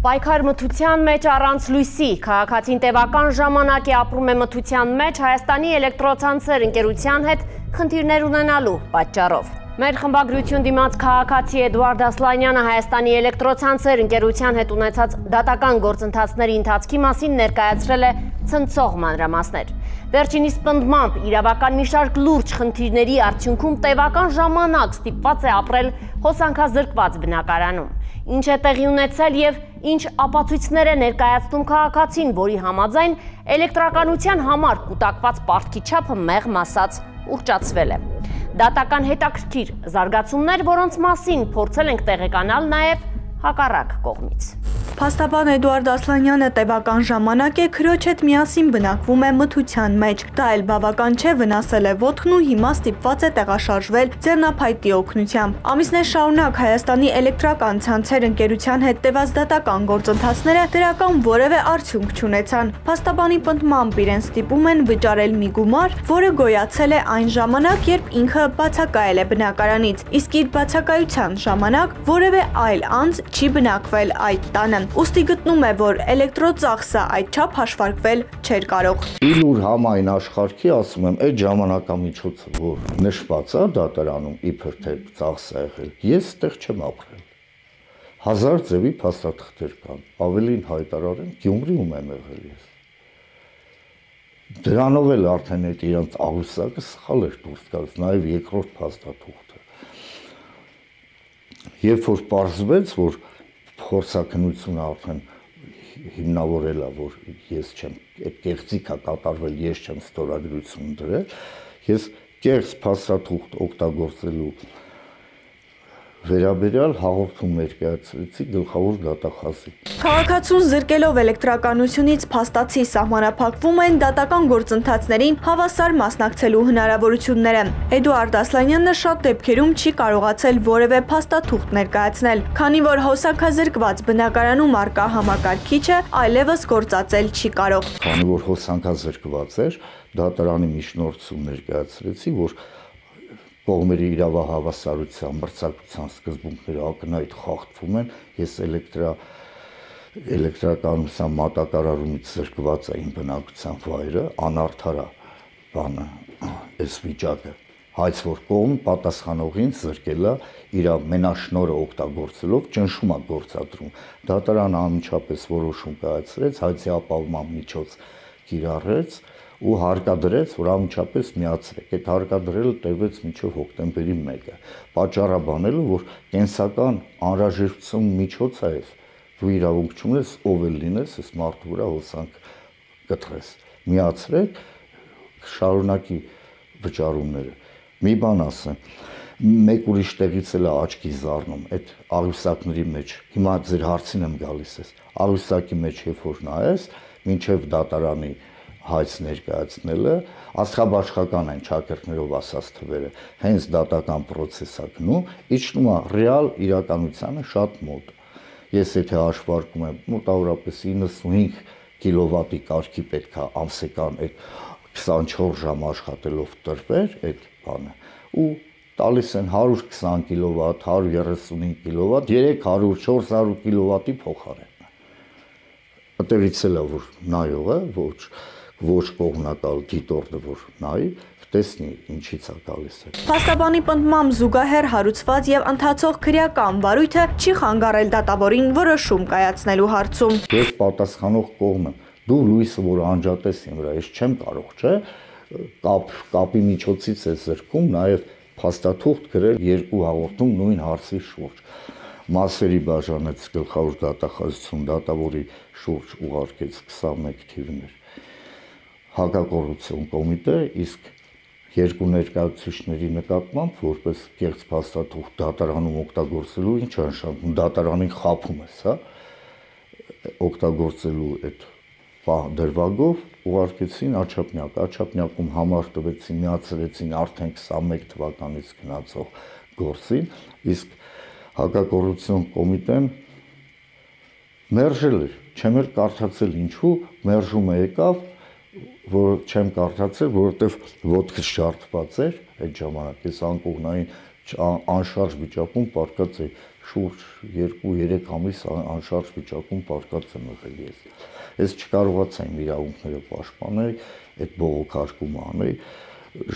Պայքար մթության մեջ առանց լույսի, քաղաքացին տևական ժամանակ է ապրում է մթության մեջ Հայաստանի էլեկտրոցանցեր ընկերության հետ խնդիրներ ունենալու պատճառով։ Մեր խմբագրություն դիմաց քաղաքացի Էդուարդ Ասլանյանը Հայաստանի էլեկտրոցանցեր ընկերության հետ ունեցած դատական գործընթացների ընթացքի մասին ներկայացրել է ցնցող մանրամասներ։ Վերջինիս պնդմամբ իրավական մի շարք լուրջ խնդիրների արդյունքում տևական ժամանակ ստիպված է ապրել հոսանքազրկված բնակարանում։ Ինչ է տեղի ունեցել եւ ինչ ապացույցներ է ներկայացնում քաղաքացին, որի համաձայն էլեկտրականության համար կուտակված պարտքի չափը մեղմ ասած ուռճացվել է։ Դատական հետաքրքիր զարգացումներ, որոնց մասին փորձել ենք տեղեկանալ նաեւ հակառակ կողմից։ Փաստաբան Էդուարդ Ասլանյանը տևական ժամանակ է քրոջ հետ միասին բնակվում է մթության մեջ։ Դա էլ բավական չէ, վնասել է ոտքն ու հիմա ստիպված է տեղաշարժվել ձեռնափայտի օգնությամբ։ Ամիսներ շարունակ Հայաստանի էլեկտրական ցանցեր ընկերության հետ տևած դատական գործընթացները դրական որևէ արդյունք չունեցան։ Փաստաբանի պնդմամբ իրեն ստիպում են վճարել մի գումար, որը գոյացել է այն ժամանակ, երբ ինքը բացակայել է բնակարանից, իսկ իր բացակայության ժամանակ որևէ այլ անձ չի բնակվել այդ տանը։ Ուստի գտնում է, որ էլեկտրոծախսը այդչափ հաշվարկվել չէր կարող։ Իլուր համայն աշխարհի ասում եմ, այդ ժամանակամիջոցը, որ նշված է դատարանում իբր թե ծախս է եղել, ես այդտեղ չեմ ապրել։ Հազար ձևի փաստաթղթեր կան, ավելին հայտարարեմ, Գյումրիում եմ եղել ես։ Դրանով էլ արդեն այդ իրանց աղյուսակը սխալ էր դուրս գալիս, նաև երկրորդ փաստաթուղթը։ Երբ որ պարզվեց, որ փորձակնությունը արդեն հիմնավորել է, որ ես չեմ, այդ կեղծիքա կատարվել, ես չեմ ստորագրություն դրել, ես կեղծ փաստաթուղթ օգտագործելու վերաբերյալ հաղորդում ներկայացրեցի գլխավոր դատախազի։ Քաղաքացուն զրկելով էլեկտրականությունից փաստացի սահմանափակվում են դատական գործընթացներին հավասար մասնակցելու հնարավորությունները։ Էդուարդ Ասլանյանը շատ դեպքերում չի կարողացել որևէ փաստաթուղթ ներկայացնել, քանի որ հոսանքազրկված բնակարանում առկա համակարգիչը այլևս գործածել չի կարող։ Քանի որ հոսանքազրկված էր, դատարանի միջնորդություն ներկայացրեցի, որ կողմերի իրավահավասարության, մրցակցության սկզբունքները ակնհայտ խախտվում են, ես էլեկտրականության մատակարարումից զրկված է իմ բնակության վայրը, անարդար է բանը, այս վիճակը, հայց որ կողմ պատասխանողին զրկել է իր մենաշնորհը օգտագործելով ճնշում է գործադրում։ Դատարանը անմիջապես որոշում կայացրեց, հայցի ապահովման միջոց կիրառեց ու հարկադրեց, որ անմիջապես միացրեք։ Այդ հարկադրելը տևեց մինչև հոկտեմբերի 1-ը։ Պատճառաբանելով, որ կենսական անհրաժեշտություն միջոց է այս, դու իրավունք չունես, ով էլ լինես, այս մարդու վրա հոսանք կտրես։ Միացրեք, շարունակի վճարումները։ Մի բան ասեմ, մեկ ուրիշ տեղից էլ աչքի զառնում, այդ աղյուսակների մեջ, հիմա ձեր հարցին եմ գալիս ես, աղյուսակի մեջ երբ որ նայես, մինչև դատարանի հայց ներկայացնելը, աստղաբաշխական են ճակերտներով ասած թվերը, հենց դատական պրոցեսա գնում, իջնում է ռեալ իրականությանը շատ մոտ։ Ես եթե հաշվարկում եմ, մոտավորապես 95 կիլովատի կարգի պետք է ամսական այդ 24 ժամ աշխատելով տրվեր այդ բանը, ու տալիս են 120 կիլովատ, 135 կիլովատ, 300-400 կիլովատի փոխարեն։ Այդտեղից էլ է, որ նայողը, ոչ կողմնակալ դիտորդը, որ նայի, տեսնի ինչից է գալիս է։ Փաստաբանի պնդմամբ զուգահեռ հարուցված եւ ընթացող քրեական վարույթը չի խանգարել դատավորին որոշում կայացնելու հարցում։ Ես պատասխանող կողմ եմ, դու լույսը որ անջատես իմ վրա, ես չեմ կարող, չէ՞, կապի միջոցից է զրկում, նաեւ փաստաթուղթ գրել երկու հաղորդում նույն հարցի շուրջ։ Մասերի բաժանեց գլխավոր դատախազություն, դատավորի շուրջ ուղարկեց 21 թիվներ հակակոռուպցիոն կոմիտե, իսկ երկու ներկայացուցիչների նկատմամբ որպես կեղծ փաստաթուղթ դատարանում օգտագործելու ինչ է նշանակում, դատարանին խաբում ես, հա, օգտագործելու այդ դրվագով ուղարկեցին Աչափնյակ, Աչափնյակում համար տվեցին, միացրեցին արդեն 21 թվականից գնացող գործին, իսկ հակակոռուպցիոն կոմիտեն մերժել էր, չեմ էլ կարդացել ինչու, մերժումը եկավ, որ չեմ կարդացել, որովհետև ոտքս ջարդված էր այդ ժամանակ, ես անկողնային անշարժ վիճակում պարկած է շուրջ 2-3 ամիս անշարժ վիճակում պարկած եմ եղել ես։ Ես չկարողացա իմ իրավունքները պաշտպանել, այդ բողոքարկումը անել,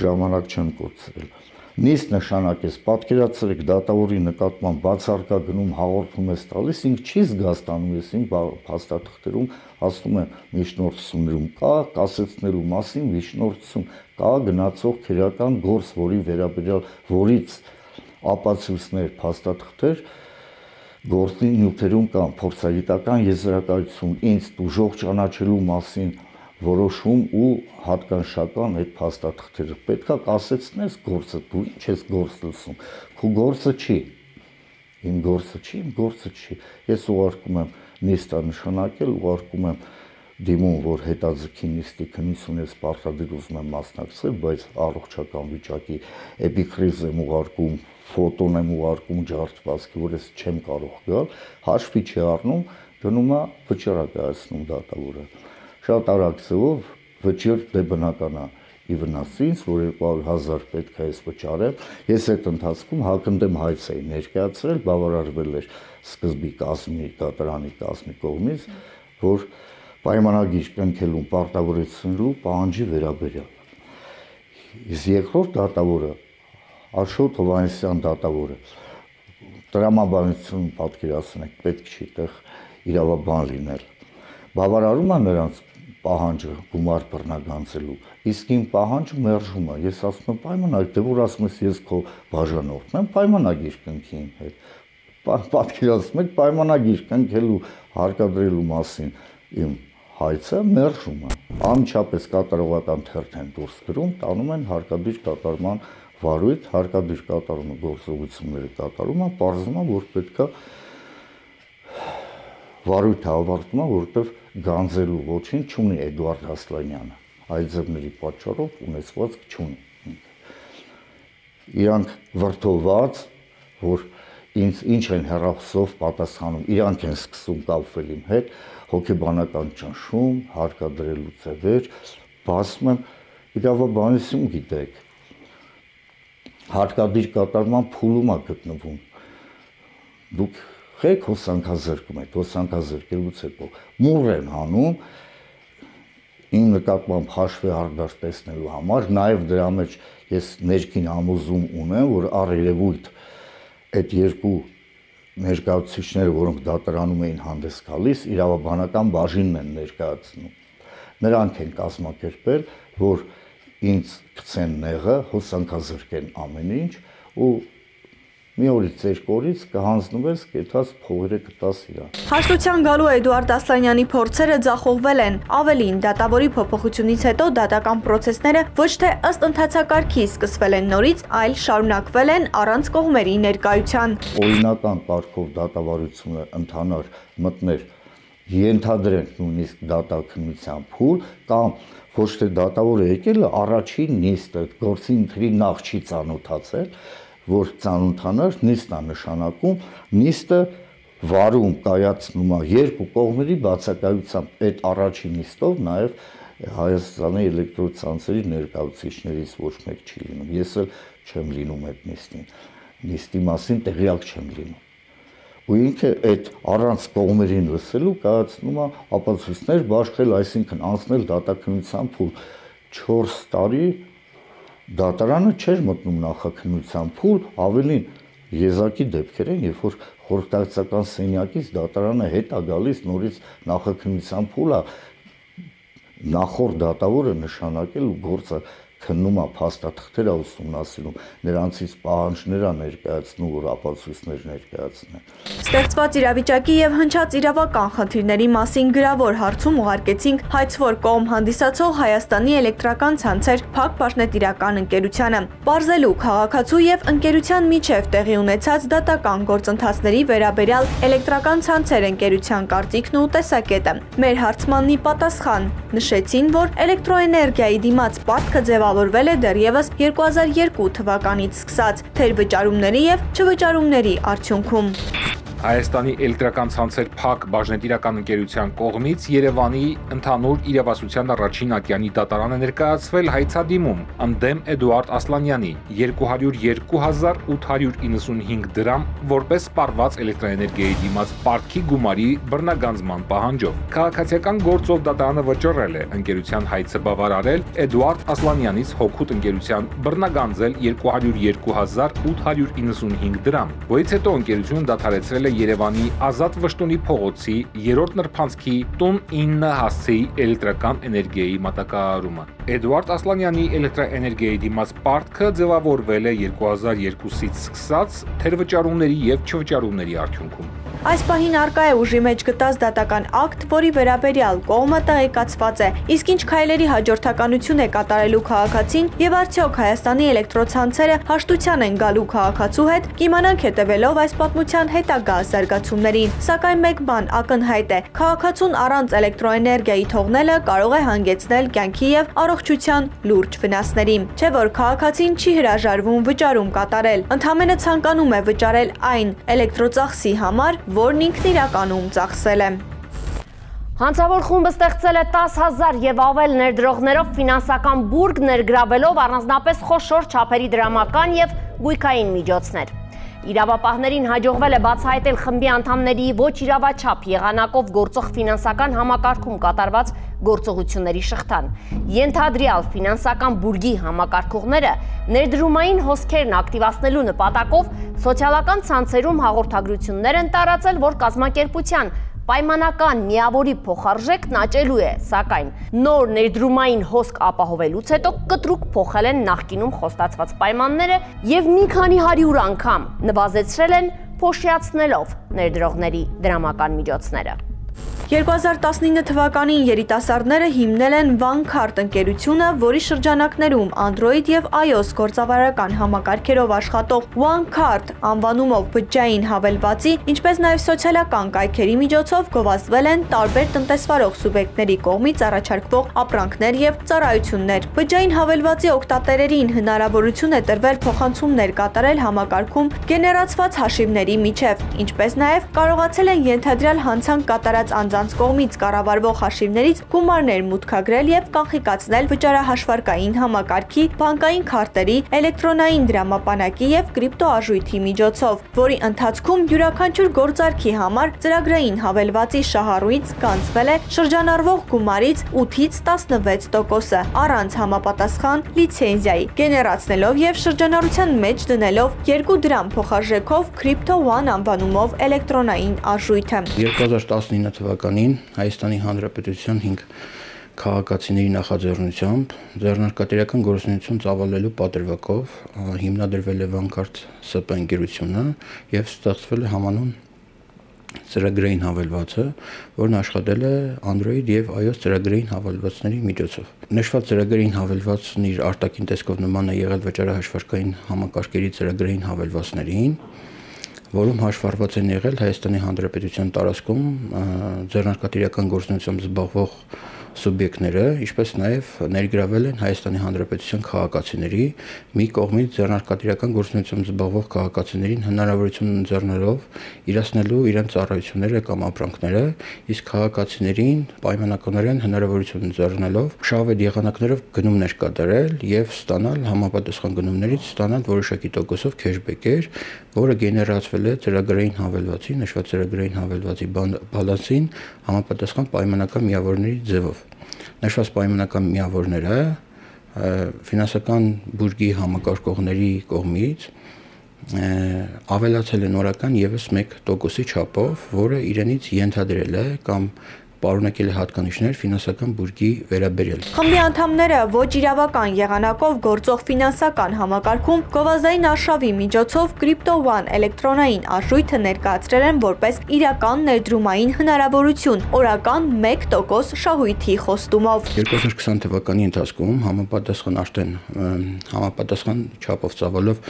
ժամանակ չեմ կորցրել։ Նիստ նշանակես, պատկերացրեք դատավորի նկատմամբ բացարկագնում հաղորդում ես տալիս, ինքը չի զգաստանում, ես իմ փաստաթղթերում ասում եմ միջնորդություններում կա, կասեցնելու մասին միջնորդություն կա գնացող քրեական գործ, որի վերաբերյալ որից ապացույցներ, փաստաթղթեր գործի նյութերում կան, փորձագիտական եզրակացություն, ինձ դժոխ ճանաչելու մասին որոշում ու հատկանշական այդ փաստաթղթերը պետքա կասեցնես գործը, դու ինչ ես գործ լսում, քո գործը չի, իմ գործը չի, ես ուղարկում եմ նիստա նշանակել, ուղարկում եմ դիմում, որ հետաձգի նիստի քննություն ես պարտադիր ուզում եմ մասնակցել, բայց առողջական վիճակի էպիկրիզ եմ ուղարկում, ֆոտոն եմ ուղարկում ջարդվածքի, որ ես չեմ կարող գալ, հաշվի չի առնում, գնում է վճռակայացնում դատավորը։ Շատ արագ ձևով վճիռ դե բնականա ի վնաս ինձ, որ 200,000 պետք է ես վճարեմ, ես այդ ընթացքում հակընդդեմ հայց էի ներկայացրել, բավարարվել էր սկզբի դատարանի կազմի կողմից, որ պայմանագիր կնքելուն պարտավորեցնելու պահանջի վերաբերյալ։ Իսկ երկրորդ դատավորը Աշոտ Հովհաննիսյան դատավորը տրամաբանություն պատկերացնեք, պետք չի տեղ իրավաբան լինել։ Բավարարում է նրանց պահանջը գումար բռնագանցելու, իսկ իմ պահանջը մերժում է։ Ես ասում եմ պայմանագիր, դե որ ասում ես ես քո բաժանորդն եմ, պայմանագիր կնքի իմ հետ։ Պատկերացնում եք պայմանագիր կնքելու հարկադրելու մասին իմ հայցը մերժում է։ Անմիջապես կատարողական թերթ են դուրս գրում, տանում են հարկադիր կատարման վարույթ, հարկադիր կատարումը գործողությունները կատարում է, պարզվում է, որ պետքա վարույթը ավարտվում է, որովհետև գանձելու ոչինչ չունի Էդուարդ Ասլանյանը, այցებների պատճառով ունեցվածք չունի։ Իրանք վրդոված, որ ինչ են հեռախոսով պատասխանում, իրանք են սկսում կապվել իմ հետ, հոգեբանական ճնշում, հարկադրելու ձևեր, ասում եմ, իրավաբանություն գիտեք, հարկադիր կատարման փուլում է գտնվում, դուք խեք հոսանքազրկում եք, հոսանքազրկելուց հետո մուռ են հանում իմ նկատմամբ հաշվի արդար տեսնելու համար, նաև դրա մեջ ես ներքին համոզում ունեմ, որ առերևույթ այդ երկու ներկայացուցիչները, որոնք դատարանում էին հանդես գալիս, իրավաբանական բաժինն են ներկայացնում։ Նրանք են կազմակերպել, որ ինձ գցեն նեղը, հոսանքազրկեն ամեն ինչ ու մի օրից երկու օրից կհանձնվես, կեթած փողերը կտաս իրան։ Հաշտության գալու Էդուարդ Ասլանյանի փորձերը ձախողվել են։ Ավելին, դատավորի փոփոխությունից հետո դատական պրոցեսները ոչ թե ըստ ընթացակարգի սկսվել են նորից, այլ շարունակվել են առանց կողմերի ներկայության։ Օրինական կարգով դատավարությունը ընդհանուր մտներ ենթադրենք նույնիսկ դատաքննության փուլ կամ ոչ թե դատավորը եկել է առաջին նիստը գործի ընթրի նախ չի ծանոթացել, որ ծանոթանար նիստն է նշանակում, նիստը վարում կայացնում է երկու կողմերի բացակայությամբ, այդ առաջին նիստով նաև Հայաստանի էլեկտրոցանցերի ներկայացուցիչներից ոչ մեկ չի լինում, ես էլ չեմ լինում այդ նիստի մասին տեղյակ չեմ լինում։ Ու ինքը այդ առանց կողմերին լսելու կայացնում է ապացույցներ բաշխել, այսինքն անցնել դատաքննության փուլ 4 տարի դատարանը չէր մտնում նախաքննության փուլ, ավելին եզակի դեպքեր են, երբ որ խորհրդակցական սենյակից դատարանը հետ է գալիս նորից նախաքննության փուլը նախորդ դատավորը նշանակել ու գործը քննում է փաստաթղթեր ուսումնասիրում, նրանցից պահանջներ է ներկայացնում, որ ապացույցներ ներկայացնեն։ Ստեղծված իրավիճակի եւ հնչած իրավական խնդիրների մասին գրավոր հարցում ուղարկեցինք հայցվոր կողմ հանդիսացող Հայաստանի էլեկտրական ցանցեր ՓԱԿ Պաշտետիրական ընկերությանը, բարձելու քաղաքացու եւ ընկերության միջև տեղի ունեցած դատական գործընթացների վերաբերյալ էլեկտրական ցանցեր ընկերության կարծիքն ու տեսակետը։ Մեր հարցմաննի պատասխան նշեցին, որ էլեկտրոէներգիայի դիմաց պարտքը ձևավորվել է դեռևս 2002 թվականից սկսած թերվճարումների եւ չվճարումների արդյունքում։ Հայաստանի էլեկտրական ցանցեր ՓԱԿ բաժնետիրական ընկերության կողմից Երևանի ընդհանուր իրավասության առաջին ատյանի դատարանը ներկայացվել հայցադիմում ընդդեմ Էդուարդ Ասլանյանի 202,895 դրամ որպես սպառված էլեկտրաէներգիայի դիմաց պարտքի գումարի բռնագանձման պահանջով։ Քաղաքացիական գործով դատարանը վճռել է ընկերության հայցը բավարարել Էդուարդ Ասլանյանից հօգուտ ընկերության բռնագանձել 202,895 դրամ, որից հետո ընկերությունը դադարեցրել է Երևանի Ազատ Վշտունի փողոցի 3-րդ նրբանցքի տուն 9 հասցեի էլեկտրական էներգիայի մատակարարումը։ Էդուարդ Ասլանյանի էլեկտրաէներգիայի դիմաց պարտքը ձևավորվել է 2002-ից սկսած թերվճարումների եւ չվճարումների արդյունքում։ Այս պահին արկա է ուժի մեջ գտած դատական ակտ, որի վերաբերյալ կողմը տեղեկացված է, իսկ ինչ քայլերի հաջորդականություն է կատարելու քաղաքացին եւ արդյոք Հայաստանի էլեկտրոցանցերը հաշտության են գալու քաղաքացու հետ, կիմանանք հետևելով այս պատմության հետագա զարգացումներին։ Սակայն մեկ բան ակնհայտ է՝ քաղաքացուն առանց էլեկտրոէներգիայի թողնելը կարող է հանգեցնել կյանքի եւ առողջության լուրջ վնասների։ Չէ՞ որ քաղաքացին չի հրաժարվում վճարում կատարել, ընդամենը ցանկանում է վճարել այն էլեկտրոծախսի համար, որն ինքն իրականում ծախսել է։ Հանցավոր խումբը ստեղծել է 10,000 եւ ավել ներդրողներով ֆինանսական բուրգ ներգրավելով առանձնապես խոշոր չափերի դրամական եւ գույքային միջոցներ։ Իրավապահներին հաջողվել է բացահայտել խմբի անդամների ոչ իրավաչափ եղանակով գործող ֆինանսական համակարգում կատարված գործողությունների շղթան։ Ենթադրյալ ֆինանսական բուրգի համակարգողները ներդրումային հոսքերն ակտիվացնելու նպատակով սոցիալական ցանցերում հաղորդագրություններ են տարածել, որ կազմակերպության պայմանական միավորի փոխարժեքն աճելու է, սակայն նոր ներդրումային հոսք ապահովելուց հետո կտրուկ փոխել են նախկինում խոստացված պայմանները եւ մի քանի 100 անգամ նվազեցրել են փոշիացնելով ներդրողների դրամական միջոցները։ 2019 թվականին երիտասարդները հիմնել են OneCard ընկերությունը, որի շրջանակներում Android եւ iOS գործավարական համակարգերով աշխատող OneCard անվանումով բջջային հավելվածի, ինչպես նաեւ սոցիալական կայքերի միջոցով գովազդվել են տարբեր տնտեսվարող սուբյեկտների կողմից առաջարկվող ապրանքներ եւ ծառայություններ։ Բջջային հավելվածի օգտատերերին հնարավորություն է տրվել փոխանցումներ կատարել համակարգում գեներացված հաշիվների միջև, ինչպես նաեւ կարողացել են ենթադրյալ հանցանք կատարած անձանց կողմից կառավարվող հաշիվներից գումարներ մուտքագրել եւ կանխիկացնել վճարահաշվարկային համակարգի, բանկային քարտերի, էլեկտրոնային դրամապանակի եւ կրիպտոարժույթի միջոցով, որի ընթացքում յուրաքանչյուր գործարքի համար ծրագրային հավելվածի շահառույց գանձվել է շրջանառվող գումարից 8-ից 16%-ը առանց համապատասխան լիցենզիայի, գեներացնելով եւ շրջանառության մեջ դնելով 2 դրամ փոխարժեքով Crypto One անվանումով էլեկտրոնային արժույթը։ 2019 թվականին Հայաստանի Հանրապետության 5 քաղաքացիների նախաձեռնությամբ ձեռնարկատիրական գործունեություն ծավալելու պատրվակով հիմնադրվել է OneCard ՍՊ ընկերությունը եւ ստեղծվել է համանուն ծրագրային հավելվածը, որն աշխատել է Android եւ iOS ծրագրային հավելվածների միջոցով։ Նշված ծրագրային հավելվածն իր արտաքին տեսքով նման է եղել վճարահաշվարկային համակարգերի ծրագրային հավելվածներին, որում հաշվառված են եղել Հայաստանի Հանրապետության տարածքում ձեռնարկատիրական գործունեությամբ զբաղվող սուբյեկտները, ինչպես նաև ներգրավել են Հայաստանի Հանրապետության քաղաքացիների, մի կողմից ձեռնարկատիրական գործունեությամբ զբաղվող քաղաքացիներին հնարավորություն ընձեռնելով իրացնելու իրենց ծառայությունները կամ ապրանքները, իսկ քաղաքացիներին պայմանականորեն հնարավորություն ընձեռնելով շահավետ եղանակներով գնումներ կատարել եւ ստանալ համապատասխան գնումներից ստանալ որոշակի տոկոսով քեշբեքեր, որը գեներացվել է ծրագրային հավելվածի, նշված ծրագրային հավելվածի բալանսին համապատասխան պայմանական միավորների ձևով։ Նշված պայմանական միավորները ֆինանսական բուրգի համակարգողների կողմից ավելացել են օրական եւս 1%-ի չափով, որը իրենից ենթադրել է կամ պարունակել է հատկանիշներ ֆինանսական բուրգի վերաբերյալ։ Խմբի անդամները ոչ իրավական եղանակով գործող ֆինանսական համակարգում գովազդային արշավի միջոցով Crypto One էլեկտրոնային արժույթը ներկայացրել են որպես իրական ներդրումային հնարավորություն, օրական 1% շահույթի խոստումով։ 2020 թվականի ընթացքում համապատասխան չափով ծավալով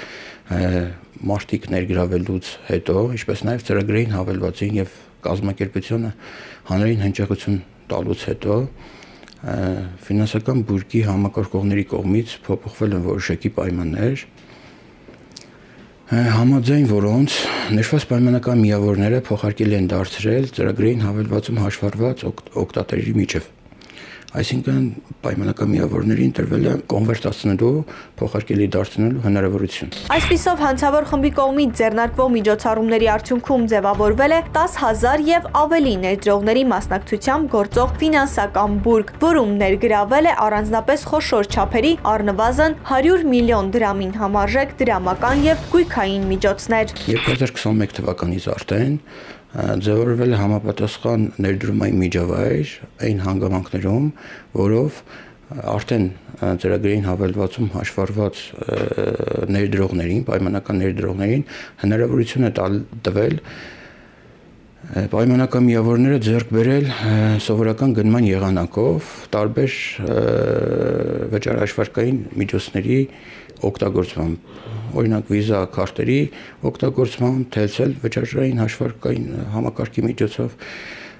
մարտիկ ներգրավելուց հետո, ինչպես նաև ծրագրային հավելվածին եւ կազմակերպությունը հանրային հնչեղություն տալուց հետո ֆինանսական բուրգի համակարգողների կողմից փոփոխվել են որոշակի պայմաններ, Համաձայն որոնց ներշված պայմանական միավորները փոխարկել են դարձրել ծրագրին հավելվածում հաշվառված օգտատերերի միջև։ Այսինքն պայմանական միավորներին տրվել է կոնվերտացնելու, փոխարկելի դարձնելու հնարավորություն։ Այսպիսով հանցավոր խմբի կողմից ձեռնարկվող միջոցառումների արդյունքում ձևավորվել է 10,000 եւ ավելի ներդրողների մասնակցությամբ գործող ֆինանսական բուրգ, որում ներգրավել է առանձնապես խոշոր չափերի առնվազն 100 միլիոն դրամին համարժեք դրամական եւ գույքային միջոցներ։ 2021 թվականից արդեն ձևավորվել է համապատասխան ներդրումային միջավայր այն հանգամանքներում, որով արդեն ծրագրին հավելվածում հաշվառված ներդրողներին, պայմանական ներդրողներին հնարավորություն է տվել պայմանական միավորները ձեռք բերել սովորական գնման եղանակով տարբեր վճարաշվարկային միջոցների օգտագործմամբ, օրինակ վիզա քարտերի օգտագործմամբ, թելցել վճարային հաշվարկային համակարգի միջոցով,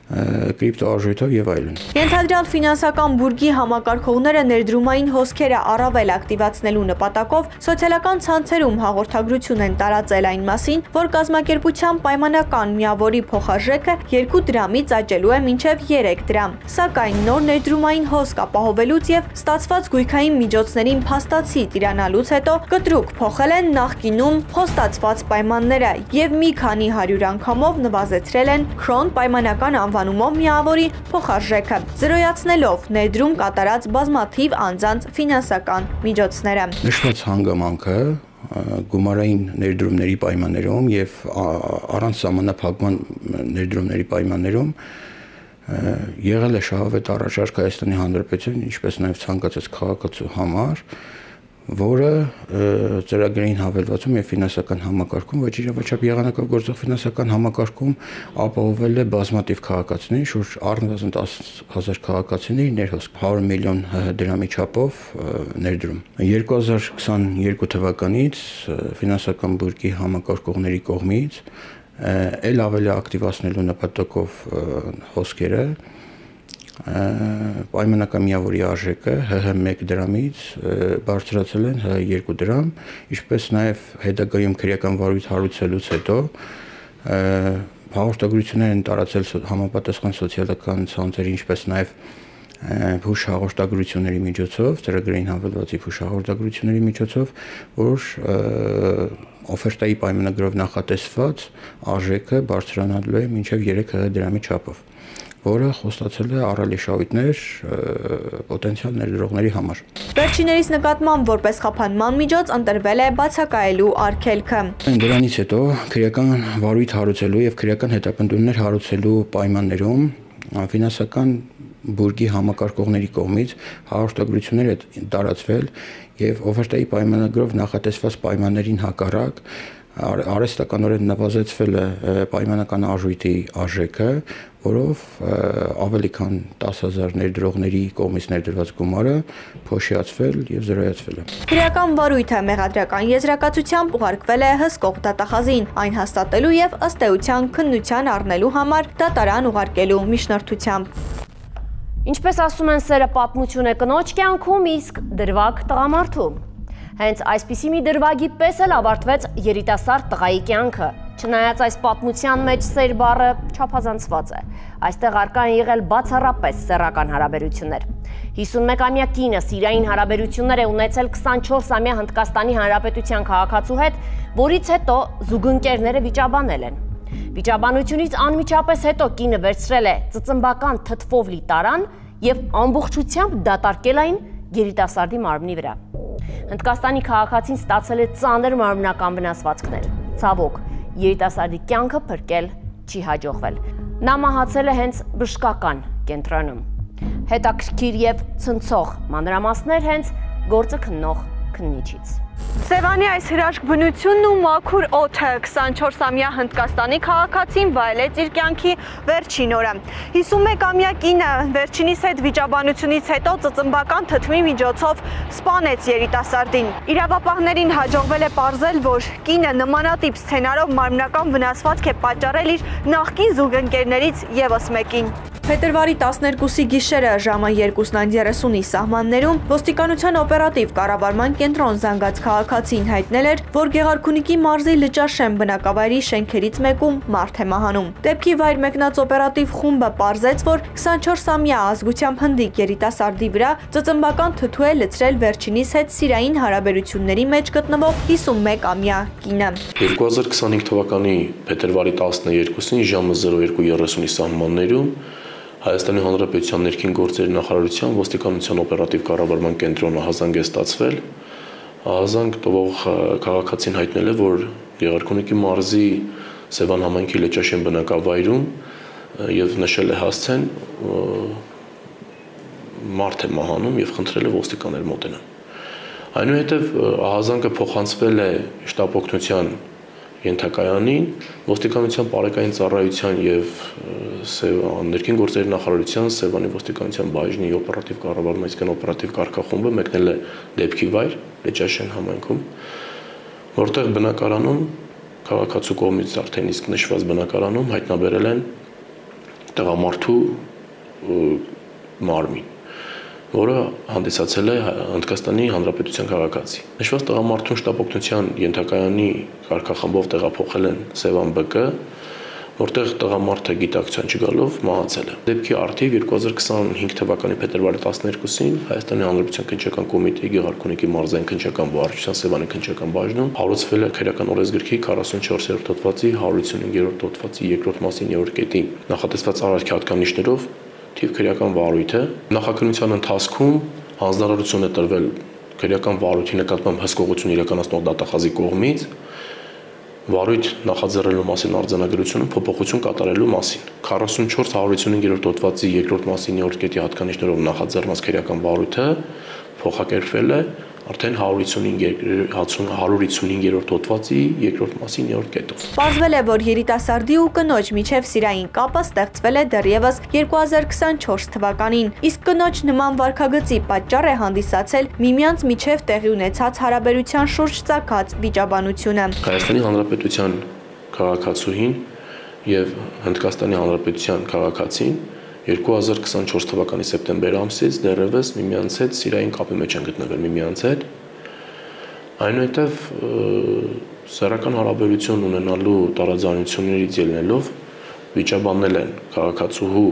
կրիպտոարժույթով եւ այլն։ Ենթադրյալ ֆինանսական բուրգի համակարգողները ներդրումային հոսքերը առավել ակտիվացնելու նպատակով սոցիալական ցանցերում հաղորդագրություն են տարածել այն մասին, որ կազմակերպության պայմանական միավորի փոխարժեքը 2 դրամից աճելու է մինչև 3 դրամ։ Սակայն նոր ներդրումային հոսք ապահովելուց եւ ստացված գույքային միջոցներին փաստացի տիրանալուց հետո կտրուկ փոխել են նախկինում խոստացված պայմանները եւ մի քանի 100 անգամով նվազեցրել են քրոն պայմանական անվանումով միավորի փոխարժեքը, զրոյացնելով ներդրում կատարած բազմաթիվ անձանց ֆինանսական միջոցները։ Նշված հանգամանքը գումարային ներդրումների պայմաններում եւ առանց սահմանափակման ներդրումների պայմաններում եղել է շահավետ առաջարկ Հայաստանի Հանրապետության, ինչպես նաեւ ցանկացած քաղաքացու համար, որը ծրագրային հավելվածում եւ ֆինանսական համակարգում վճիռավաճառ եղանակով գործող ֆինանսական համակարգում ապահովել է բազմաթիվ քաղաքացիների, շուրջ առնվազն 10,000 քաղաքացիների ներհոսք 100 միլիոն դրամի չափով ներդրում։ 2022 թվականից ֆինանսական բուրգի համակարգողների կողմից ել ավելի ակտիվացնելու նպատակով հոսքերը պայմանական միավորի արժեքը ՀՀ1 դրամից բարձրացել են ՀՀ2 դրամ, ինչպես նաև հետագայում քրեական վարույթ հարուցելուց հետո հաղորդագրություններ են տարածել համապատասխան սոցիալական ցանցերի, ինչպես նաև հուշ հաղորդագրությունների միջոցով, ծրագրային հավելվածի հուշ հաղորդագրությունների միջոցով, որ օֆերտայի պայմանագրով նախատեսված արժեքը բարձրանալու է մինչև 3 դրամի չափով, որը խոստացել է առավել շահույթներ պոտենցիալ ներդրողների համար։ Վերջիներիս նկատմամբ որպես խափանման միջոց ընտրվել է բացակայելու արգելքը։ Դրանից հետո քրեական վարույթ հարուցելու եւ քրեական հետապնդումներ հարուցելու պայմաններում ֆինանսական բուրգի համակարգողների կողմից հաղորդագրություններ է տարածվել եւ օֆերտայի պայմանագրով նախատեսված պայմաններին հակառակ արհեստականորեն նվազեցվել է պայմանական արժույթի արժեքը, որով ավելի քան 10,000 ներդրողների կողմից ներդրված գումարը փոշիացվել եւ զրոյացվել է։ Քրեական վարույթը մեղադրական եզրակացությամբ ուղարկվել է հսկող դատախազին, այն հաստատելու եւ ըստ էության քննության առնելու համար դատարան ուղարկելու միջնորդությամբ։ Ինչպես ասում են, սերը պատմություն է կնոջ կյանքում, իսկ դրվագ տղամարդու։ Հենց այսպիսի մի դրվագի պես էլ ավարտվեց երիտասարդ տղայի կյանքը։ Չնայած այս պատմության մեջ սեր բառը չափազանցված է։ Այստեղ առկա են եղել բացառապես սեռական հարաբերություններ։ 51-ամյա կինը սիրային հարաբերություններ է ունեցել 24-ամյա Հնդկաստանի Հանրապետության քաղաքացու հետ, որից հետո զուգընկերները վիճաբանել են։ Վիճաբանությունից անմիջապես հետո կինը վերցրել է ծծմբական թթվով լի տարան եւ ամբողջությամբ դատարկել այն երիտասարդի մարմնի վրա։ Հնդկաստանի քաղաքացին ստացել է ծանր մարմնական վնասվածքներ։ Ցավոք, երիտասարդի կյանքը փրկել չի հաջողվել։ Նա մահացել է հենց բժշկական կենտրոնում։ Հետաքրքիր եւ ցնցող մանրամասներ հենց գործը քննող քննիչից։ Սևանի այս հրաշք բնությունն ու մաքուր օդը 24-ամյա Հնդկաստանի քաղաքացին վայելեց իր կյանքի վերջին օրը։ 51-ամյա կինը վերջինիս հետ վիճաբանությունից հետո ծծմբական թթվի միջոցով սպանեց երիտասարդին։ Իրավապահներին հաջողվել է պարզել, որ կինը նմանատիպ սցենարով մարմնական վնասվածք է պատճառել իր նախկին զուգընկերներից եւս մեկին։ Փետրվարի 12-ի գիշերը ժամը 2:30-ի սահմաններում ոստիկանության օպերատիվ կառավարման կենտրոն զանգած քաղաքացին հայտնել էր, որ Գեղարքունիքի մարզի Լճաշեն բնակավայրի շենքերից մեկում մարդ է մահանում։ Դեպքի վայր մեկնած օպերատիվ խումբը պարզեց, որ 24-ամյա ազգությամբ հնդիկ երիտասարդի վրա ծծմբական թթու է լցրել վերջինիս հետ սիրային հարաբերությունների մեջ գտնվող 51-ամյա կինը։ 2025 թվականի փետրվարի 12-ին ժամը 02:30-ի սահմաններում Հայաստանի Հանրապետության ներքին գործերի նախարարության ոստիկանության օպերատիվ կառավարման կենտրոնը հազանգ է ստացվել։ Հազանգ տվող քաղաքացին հայտնել է, որ Գեղարքունիքի մարզի Սևան համայնքի Լճաշեն բնակավայրում եւ նշել է հասցեն մարդ է մահանում եւ խնդրել է ոստիկաններ մոտենան։ Այնուհետև հազանգը փոխանցվել է շտաբ օգնության ենթակայանին, ոստիկանության բարեկային ծառայության եւ ներքին գործերի նախարարության Սևանի ոստիկանության բաժնի օպերատիվ կառավարման, այսինքն օպերատիվ կարգախումբը մեկնել է դեպքի վայր Լճաշեն համայնքում, որտեղ բնակարանում քաղաքացու կողմից արդեն իսկ նշված բնակարանում հայտնաբերել են տղամարդու մարմին, որը հանդիսացել է Հնդկաստանի Հանրապետության քաղաքացի։ Նշված տղամարդուն շտաբ օգնության ենթակայանի կարգախմբով տեղափոխել են Սևան ԲԿ, որտեղ տղամարդը գիտակցության չգալով մահացել է։ Դեպքի առթիվ 2025 թվականի փետրվարի 12-ին Հայաստանի Հանրապետության քննչական կոմիտեի Գեղարքունիքի մարզային քննչական վարչության Սևանի քննչական բաժնում հարուցվել է քրեական օրենսգրքի 44-րդ հոդվածի 155-րդ հոդվածի 2-րդ մասի 9-րդ կետի նախատեսված արարքի հատկանիշներով թիվ քրեական վարույթը նախաքննության ընթացքում հանձնարարություն է տրվել քրեական վարույթի նկատմամբ հսկողություն իրականացնող դատախազի կողմից վարույթ նախաձեռնելու մասին արձանագրությունը փոփոխություն կատարելու մասին 44-155-րդ հոդվածի 2-րդ մասի 9-րդ կետի հատկանիշներով նախաձեռնված քրեական վարույթը փոխակերպվել է արդեն 155-րդ հոդվածի 2-րդ մասի 9-րդ կետով։ Պարզվել է, որ երիտասարդի ու կնոջ միջև սիրային կապը ստեղծվել է դեռևս 2024 թվականին, իսկ կնոջ նման վարքագծի պատճառ է հանդիսացել միմյանց միջև տեղի ունեցած հարաբերության շուրջ ծագած վիճաբանությունը։ Հայաստանի Հանրապետության քաղաքացուհին եւ Հնդկաստանի Հանրապետության քաղաքացին 2024 թվականի սեպտեմբեր ամսից դեռևս միմյանց հետ սիրային կապի մեջ են գտնվել միմյանց հետ։ Այնուհետև սեռական հարաբերություն ունենալու տարաձայնություններից ելնելով վիճաբանել են քաղաքացուհու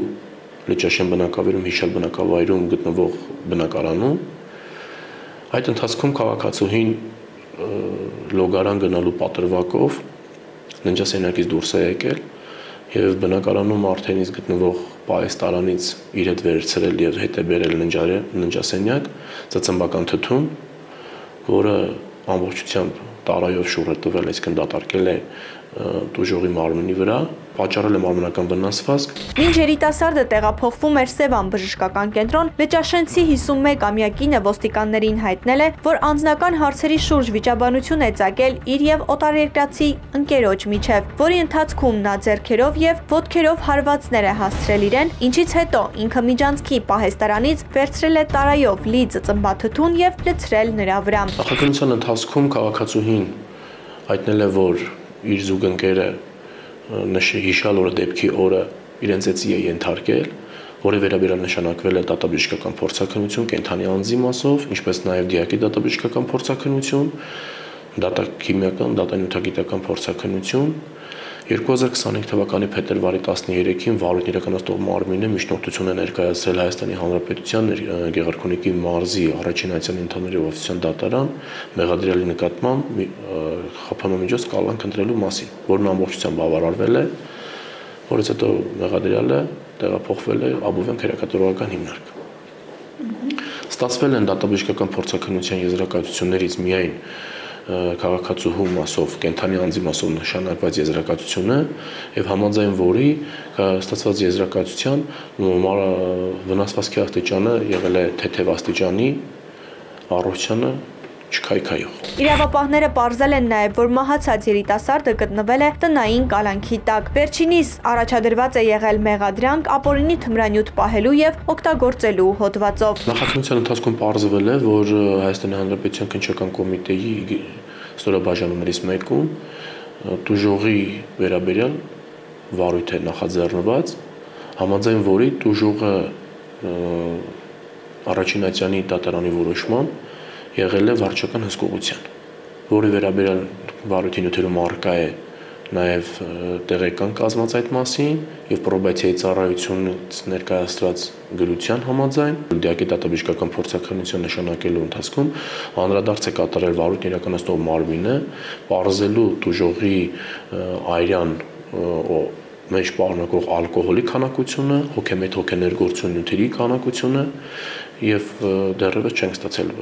Լճաշեն բնակավայրում հիշյալ բնակավայրում գտնվող բնակարանում։ Այդ ընթացքում քաղաքացուհին լոգարան գնալու պատրվակով ննջասենյակից դուրս է եկել եւ բնակարանում արդեն իսկ գտնվող պայեստարանից իր հետ վերցրել եւ հետ է բերել ննջասենյակ ծծմբական թթուն, որը ամբողջությամբ տարայով շուռ է տվել, այսինքն դատարկել է տուժողի մարմնի վրա, պատճառել է մարմնական վնասվածք։ Մինչ երիտասարդը տեղափոխվում էր Սևան բժշկական կենտրոն, Լճաշենցի 51-ամյա կինը ոստիկաններին հայտնել է, որ անձնական հարցերի շուրջ վիճաբանություն է ծագել իր եւ օտարերկրացի ընկերոջ միջև, որի ընթացքում նա ձեռքերով եւ ոտքերով հարվածներ է հասցրել իրեն, ինչից հետո ինքը միջանցքի պահեստարանից վերցրել է տարայով լի ծծմբաթթուն եւ լցրել նրա վրա։ Նախաքննության ընթացքում քաղաքացուհին հայտնել է, որ իր զուգընկերը հիշյալ օրը դեպքի օրը իրենց էծի է ենթարկել, որի վերաբերյալ նշանակվել է դատաբժշկական փորձաքննություն կենդանի անձի մասով, ինչպես նաև դիակի դատաբժշկական փորձաքննություն, դատաքիմիական, դատանյութագիտական փորձաքննություն։ 2025 թվականի փետրվարի 13-ին վարույթ իրականացնող մարմինը միջնորդություն է ներկայացրել Հայաստանի Հանրապետության Գեղարքունիքի մարզի առաջին ընդհանուր օֆիցիալ դատարան մեղադրյալի նկատմամբ խափանումիջոց կալանք ընտրելու մասին, որն ամբողջությամբ բավարարվել է, որից հետո մեղադրյալը տեղափոխվել է Աբովյան քերակատարողական հիմնարկ։ Ստացվել են դատաբժշկական փորձաքննության եզրակացություններից միայն քաղաքացուհու մասով, կենդանի անձի մասով նշանակված եզրակացությունը եւ համաձայն որի ստացված եզրակացության վնասվածքի աստիճանը եղել է թեթև աստիճանի, առողջանը չքայքայող։ Իրավապահները պարզել են նաև, որ մահացած երիտասարդը գտնվել է տնային կալանքի տակ։ Վերջինիս առաջադրված է եղել մեղադրանք ապօրինի թմրանյութ պահելու եւ օգտագործելու հոդվածով։ Նախաքննության ընթացքում պարզվել է, որ Հայաստանի Հանրապետության քննչական կոմիտեի ստորաբաժանումներից մեկում տուժողի վերաբերյալ վարույթ է նախաձեռնված, համաձայն որի տուժողը առաջին ատյանի դատարանի որոշմամբ եղել է վարչական հսկողության։ որի վերաբերյալ վարույթի նյութերում առկա է նաև տեղեկան կազմած այդ մասին եւ պրոբացիայի ծառայությունից ներկայացրած գրության համաձայն դիակի դատաբժշկական փորձաքննություն նշանակելու ընթացքում անդրադարձ է կատարել վարույթն իրականացնող մարմինը, պարզելու տուժողի այրան մեջ պարունակող ալկոհոլի քանակությունը, հոգեմետ հոգեներգործություն նյութերի քանակությունը եւ դեռևս չենք ստացել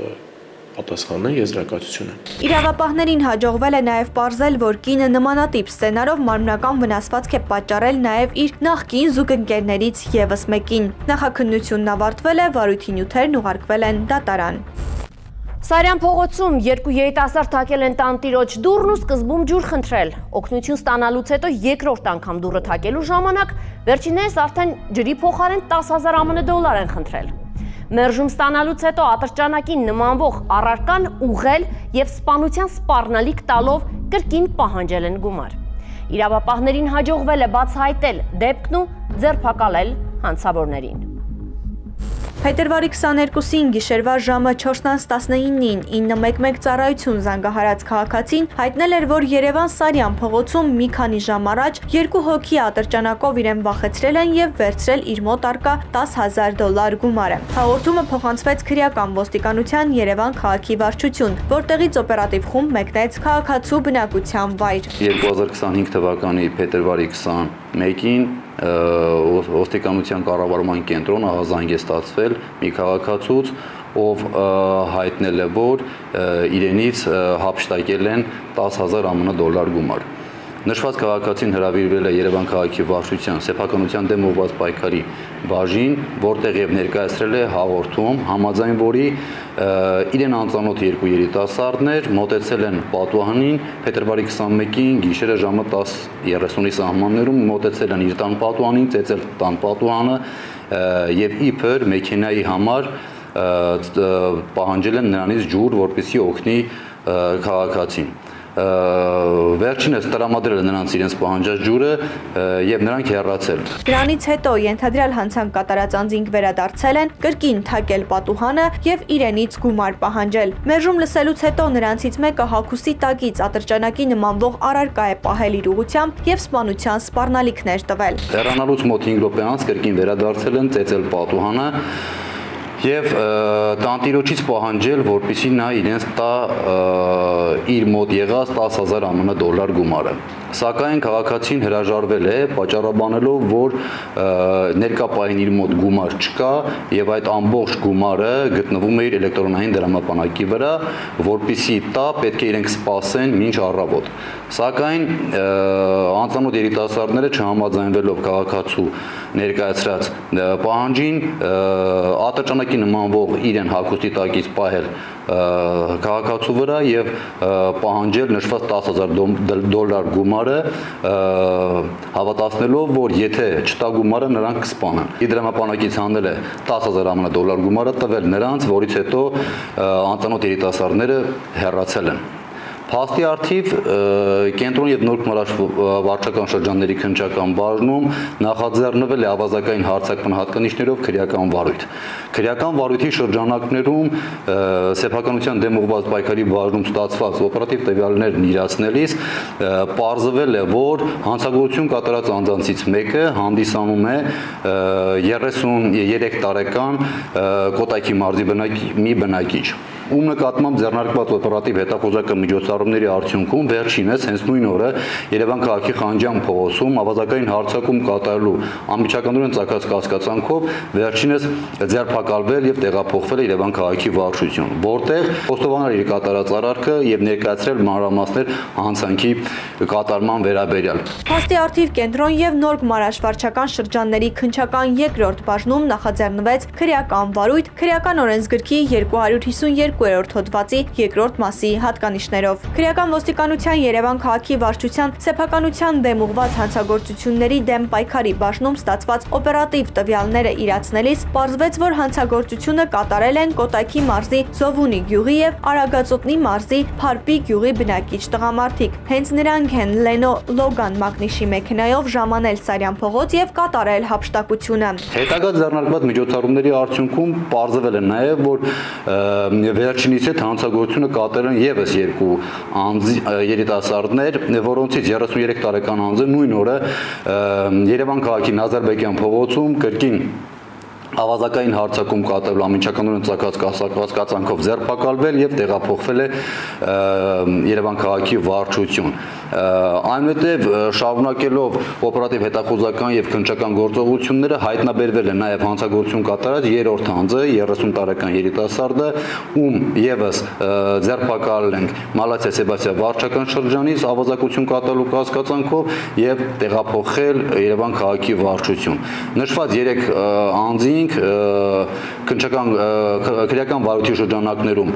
պատասխանը եզրակացությունը։ Իրավապահներին հաջողվել է նաև պարզել, որ կինը նմանատիպ սցենարով մարմնական վնասվածք է պատճառել նաև իր նախկին զուգընկերներից եւս մեկին։ Նախաքննությունն ավարտվել է, վարույթի նյութերն ուղարկվել են դատարան։ Սարյան փողոցում երկու երիտասարդ թակել են տանտիրոջ դուռն ու սկզբում ջուր խնդրել։ Օգնություն ստանալուց հետո երկրորդ անգամ դուռը թակելու ժամանակ վերջիններս արդեն ջրի փոխարեն 10,000 $, են խնդրել։ Մերժում ստանալուց հետո ատրճանակին նմանվող առարկան ուղղել եւ սպանության սպառնալիք տալով կրկին պահանջել են գումար։ Իրավապահներին հաջողվել է բացահայտել դեպքն ու ձերբակալել հանցավորներին։ Փետրվարի 22-ին գիշերվա ժամը 4:19-ին 911 ծառայություն զանգահարած քաղաքացին հայտնել էր, որ Երևան-Սարյան փողոցում մի քանի ժամ առաջ երկու հոգի ատրճանակով իրեն վախեցրել են եւ վերցրել իր մոտ առկա 10,000 $ գումարը։ Հաղորդումը փոխանցվեց քրեական ոստիկանության Երևան քաղաքի վարչություն, որտեղից օպերատիվ խումբ մեկնեց քաղաքացու բնակության վայր։ 2025 թվականի փետրվարի 21-ին ոստիկանության կառավարման կենտրոնը զանգ է ստացվել մի քաղաքացուց, ով հայտնել է, որ իրենից հափշտակել են 10,000 $, գումար։ Նշված քաղաքացին հրավիրվել է Երևան քաղաքի վարչության սեփականության դեմ ուղղված պայքարի բաժին, որտեղ եւ ներկայացրել է հաղորդում, համաձայն որի իրեն անծանոթ երկու երիտասարդներ մոտեցել են պատուհանին փետրվարի 21-ին գիշերը ժամը 10:30-ի սահմաններում մոտեցել են իր տան պատուհանին, ծեծել տան պատուհանը եւ իբր մեքենայի համար պահանջել են նրանից ջուր, որպեսզի օգնի քաղաքացին։ Վերջինս տրամադրել է նրանց իրենց պահանջած ջուրը եւ նրանք հեռացել։ Դրանից հետո ենթադրյալ հանցանք կատարած անձինք վերադարձել են, կրկին թակել պատուհանը եւ իրենից գումար պահանջել։ Մերժում լսելուց հետո նրանցից մեկը հագուստի տակից ատրճանակի նմանվող առարկա է պահել իր ուղղությամբ եւ սպանության սպառնալիքներ տվել։ Հեռանալուց մոտ 5 րոպե անց կրկին վերադարձել են, ծեծել պատուհանը եւ տանտիրոջից պահանջել, որպեսզի նա իրենց տա իր մոտ եղած 10,000 $, գումարը։ Սակայն քաղաքացին հրաժարվել է, պատճառաբանելով, որ ներկա պահին իր մոտ գումար չկա եւ այդ ամբողջ գումարը գտնվում է իր էլեկտրոնային դրամապանակի վրա, որպեսզի տա պետք է իրենք սպասեն մինչ առավոտ։ Սակայն անծանոթ երիտասարդները չհամաձայնվելով քաղաքացու ներկայացրած պահանջին, ատրճանակի նմանվող իրեն հագուստի տակից պահել քաղաքացու վրա եւ պահանջել նշված 10,000 $ գումարը, հավատացնելով, որ եթե չտա գումարը, նրանք կսպանեն։ Դրամապանակից հանել է 10,000 $ գումարը, տվել նրանց, որից հետո անծանոթ երիտասարդները հեռացել են։ Փաստի առթիվ կենտրոն եւ Նորք Մարաշ վարչական շրջանների քննչական բաժնում նախաձեռնվել է ավազակային հարձակման հատկանիշներով քրեական վարույթ։ Քրեական վարույթի շրջանակներում սեփականության դեմ ուղղված պայքարի բաժնում ստացված օպերատիվ տվյալներն իրացնելիս պարզվել է, որ հանցագործություն կատարած անձանցից մեկը հանդիսանում է 33 տարեկան Կոտայքի մարզի մի բնակիչ, ում նկատմամբ ձեռնարկված օպերատիվ հետախուզական միջոցառումների արդյունքում վերջինս հենց նույն օրը Երևան քաղաքի Խանջյան փողոցում ավազակային հարձակում կատարելու անմիջականորեն ծագած կասկածանքով վերջինս ձերբակալվել եւ տեղափոխվել է Երևան քաղաքի վարչություն, որտեղ խոստովանել իր կատարած արարքը եւ ներկայացրել մանրամասներ հանցանքի կատարման վերաբերյալ։ Փաստի առթիվ կենտրոն եւ Նորք Մարաշ վարչական շրջանների քննչական երկրորդ բաժնում նախաձեռնվեց քրեական վարույթ քրեական օրենսգրքի 252-րդ հոդվածի երկրորդ մասի հատկանիշներով։ Քրեական ոստիկանության Երևան քաղաքի վարչության սեփականության դեմ ուղղված հանցագործությունների դեմ պայքարի բաժնում ստացված օպերատիվ տվյալները իրացնելիս պարզվեց, որ հանցագործությունը կատարել են Կոտայքի մարզի Զովունի գյուղի եւ Արագածոտնի մարզի Փարպի գյուղի բնակիչ տղամարդիկ։ Հենց նրանք են Լենո Լոգան մակնիշի մեքենայով ժամանել Սարյան փողոց եւ կատարել հափշտակությունը։ Հետագա ձեռնարկված միջոցառումների արդյունքում պարզվել է նաեւ, որ վերջինիս հետ հանցագործությունը կատարել են եւս երկու երիտասարդներ, որոնցից 33 տարեկան անձը նույն օրը Երևան քաղաքի Նազարբեկյան փողոցում կրկին ավազակային հարձակում կատարելու ամիջականորեն ծագած կացանքով ձերբակալվել եւ տեղափոխվել է Երևան քաղաքի վարչություն։ Այնուհետև շարունակելով օպերատիվ հետախուզական եւ քննչական գործողությունները հայտնաբերվել է նաեւ հանցագործություն կատարած երրորդ անձը 30 տարեկան երիտասարդը, ում եւս ձերբակալել ենք Մալացիա Սեբաստիա վարչական շրջանից ավազակություն կատարելու կասկածանքով եւ տեղափոխել Երևան քաղաքի վարչություն։ Նշված 3 անձին քրեական վարույթի շրջանակներում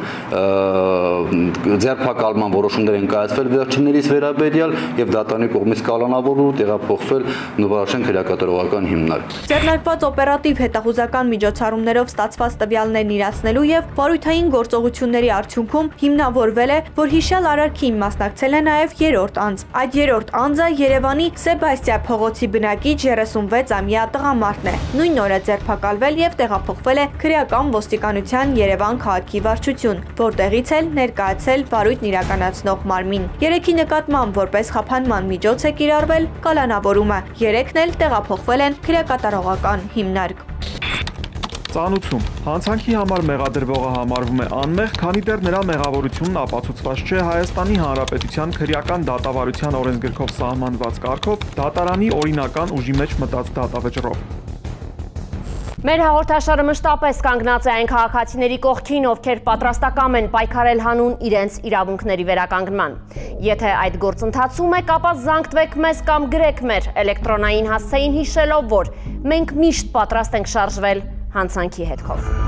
ձերբակալման որոշումներ են կայացվել վերջիններից վերաբերյալ եւ դատարանի կողմից կալանավորվել ու տեղափոխվել Նվարաշեն քրեակատարողական հիմնարկ։ Ձեռնարկված օպերատիվ հետախուզական միջոցառումներով ստացված տվյալներն իրացնելու եւ վարույթային գործողությունների արդյունքում հիմնավորվել է, որ հիշյալ արարքին մասնակցել է նաեւ երրորդ անձ։ Այդ երրորդ անձը Երևանի Սեբաստիա փողոցի բնակիչ 36-ամյա տղամարդն է։ Նույն օրը ձերբակալվել եւ տեղափոխվել է քրեական ոստիկանության Երևան քաղաքի վարչություն, որտեղից էլ ներկայացել վարույթն իրականացնող մարմին։ Երեքի նկատմամբ որպես խափանման միջոց է կիրառվել կալանավորումը։ Երեքն էլ տեղափոխվել են քրեակատարողական հիմնարկ։ Ծանուցում։ Հանցանքի համար մեղադրվողը համարվում է անմեղ, քանի դեռ նրա մեղավորությունն ապացուցված չէ Հայաստանի Հանրապետության քրեական դատավարության օրենսգրքով սահմանված կարգով դատարանի օրինական ուժի մեջ մտած դատավճռով։ Մեր հաղորդաշարը մշտապես կանգնած է այն քաղաքացիների կողքին, ովքեր պատրաստակամ են պայքարել հանուն իրենց իրավունքների վերականգնման։ Եթե այդ գործընթացում եք, ապա զանգվեք մեզ կամ գրեք մեր էլեկտրոնային հասցեին հիշելով, որ մենք միշտ պատրաստ ենք շարժվել հանցանքի հետքով։